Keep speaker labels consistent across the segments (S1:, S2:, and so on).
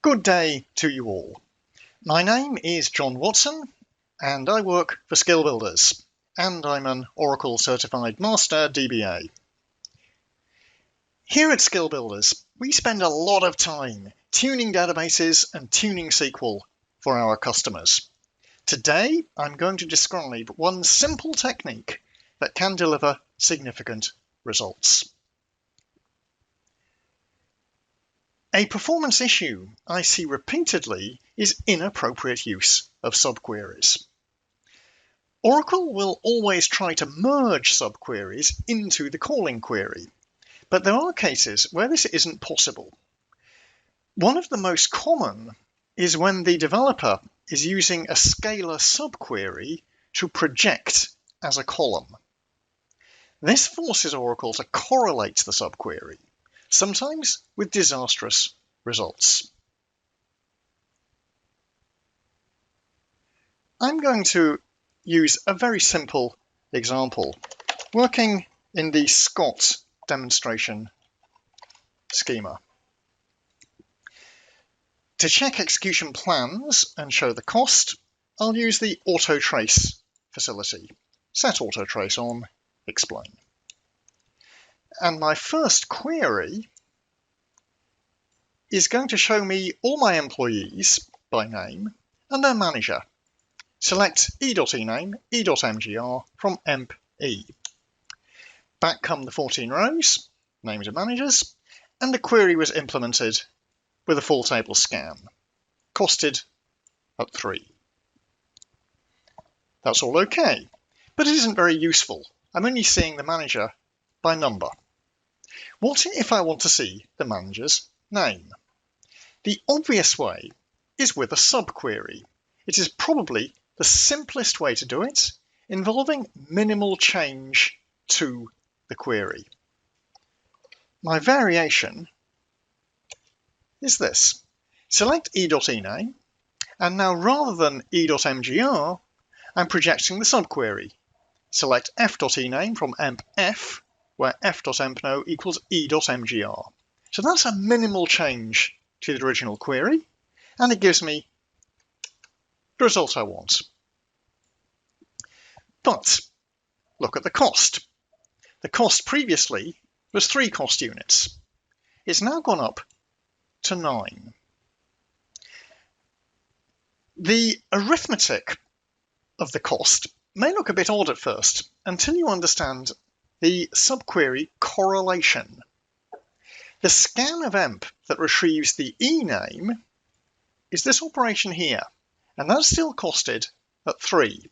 S1: Good day to you all. My name is John Watson and I work for Skill Builders, and I'm an Oracle Certified Master DBA. Here at Skill Builders, we spend a lot of time tuning databases and tuning SQL for our customers. Today, I'm going to describe one simple technique that can deliver significant results. A performance issue I see repeatedly is inappropriate use of subqueries. Oracle will always try to merge subqueries into the calling query, but there are cases where this isn't possible. One of the most common is when the developer is using a scalar subquery to project as a column. This forces Oracle to correlate the subquery, sometimes with disastrous results. I'm going to use a very simple example, working in the Scott demonstration schema. To check execution plans and show the cost, I'll use the auto trace facility. Set auto trace on, explain. And my first query is going to show me all my employees by name and their manager. Select e.ename, e.mgr from emp.e. Back come the 14 rows, names of managers, and the query was implemented with a full table scan, costed at 3. That's all okay, but it isn't very useful. I'm only seeing the manager by number. What if I want to see the manager's name? The obvious way is with a subquery. It is probably the simplest way to do it, involving minimal change to the query. My variation is this. Select e.ename, and now rather than e.mgr, I'm projecting the subquery. Select f.ename from emp.f, where f.empno equals e.mgr. So that's a minimal change to the original query, and it gives me the result I want. But look at the cost. The cost previously was 3 cost units. It's now gone up to 9. The arithmetic of the cost may look a bit odd at first until you understand the subquery correlation. The scan of emp that retrieves the e-name is this operation here, and that's still costed at 3.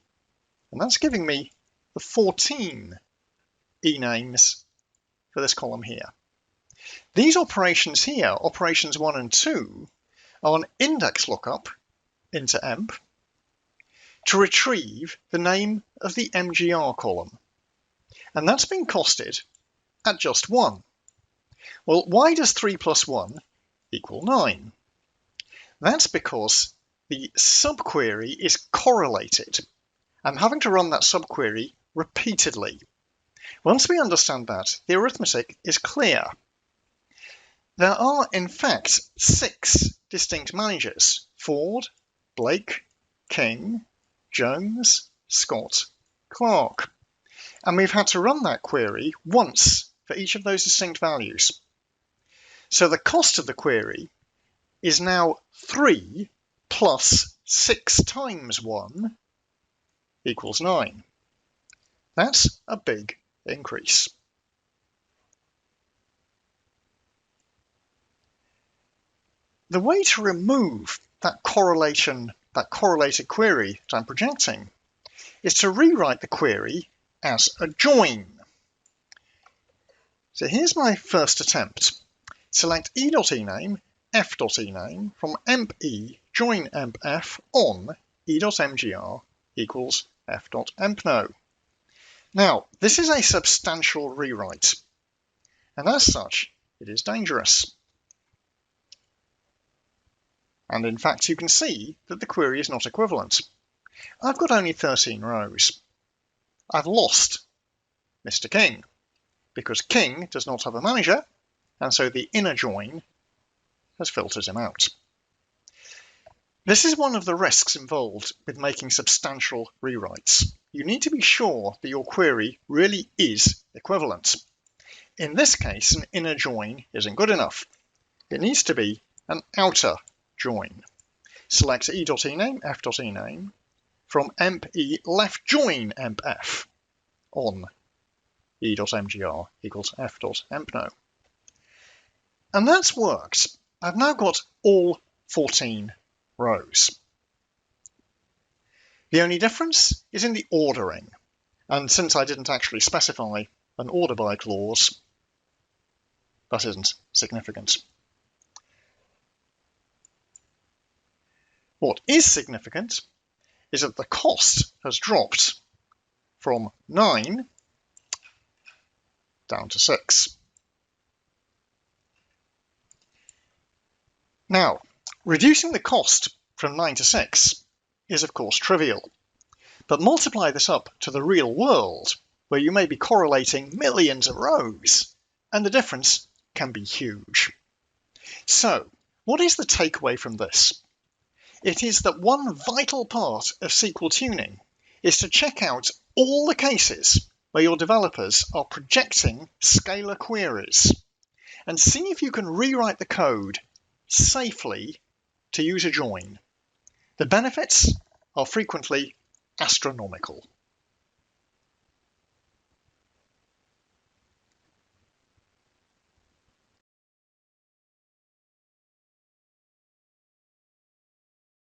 S1: And that's giving me the 14 e-names for this column here. These operations here, operations 1 and 2, are an index lookup into emp to retrieve the name of the MGR column. And that's been costed at just 1. Well, why does 3 plus 1 equal 9? That's because the subquery is correlated. I'm having to run that subquery repeatedly. Once we understand that, the arithmetic is clear. There are, in fact, 6 distinct managers: Ford, Blake, King, Jones, Scott, Clark. And we've had to run that query once for each of those distinct values. So the cost of the query is now 3 plus 6 times 1 equals 9. That's a big increase. The way to remove that correlated query that I'm projecting is to rewrite the query as a join. So here's my first attempt. Select e.ename, f.ename from emp.e, join emp.f on e.mgr equals f.empno. Now, this is a substantial rewrite, and as such, it is dangerous. And in fact, you can see that the query is not equivalent. I've got only 13 rows. I've lost Mr. King, because King does not have a manager, and so the inner join has filtered him out. This is one of the risks involved with making substantial rewrites. You need to be sure that your query really is equivalent. In this case, an inner join isn't good enough. It needs to be an outer join. Select e.ename, f.ename from emp e left join emp f on e.mgr equals f.empno. And that's worked. I've now got all 14 rows. The only difference is in the ordering. And since I didn't actually specify an order by clause, that isn't significant. What is significant is that the cost has dropped from 9 down to 6. Now, reducing the cost from 9 to 6 is of course trivial, but multiply this up to the real world, where you may be correlating millions of rows, and the difference can be huge. So, what is the takeaway from this? It is that one vital part of SQL tuning is to check out all the cases where your developers are projecting scalar queries, and see if you can rewrite the code safely to use a join. The benefits are frequently astronomical.